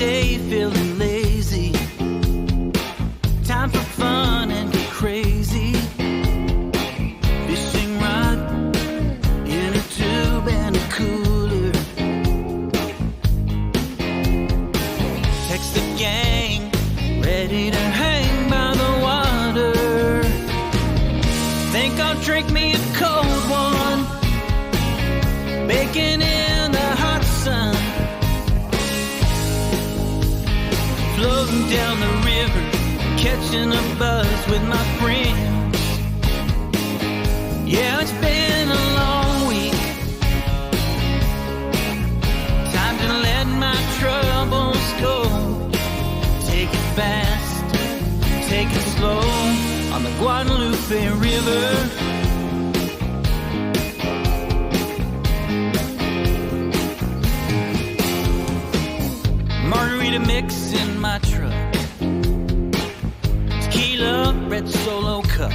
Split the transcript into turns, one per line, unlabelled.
day feeling lazy. Time for fun and get crazy. Fishing rod in a tube and a cooler. Text the gang, ready to hang by the water. Think I'll drink me a cold one, baking in the hot sun. Floating down the river, catching a buzz with my friends. Yeah, it's been a long week. Time to let my troubles go. Take it fast, take it slow on the Guadalupe River. Margarita mix in my truck, tequila, red Solo cup.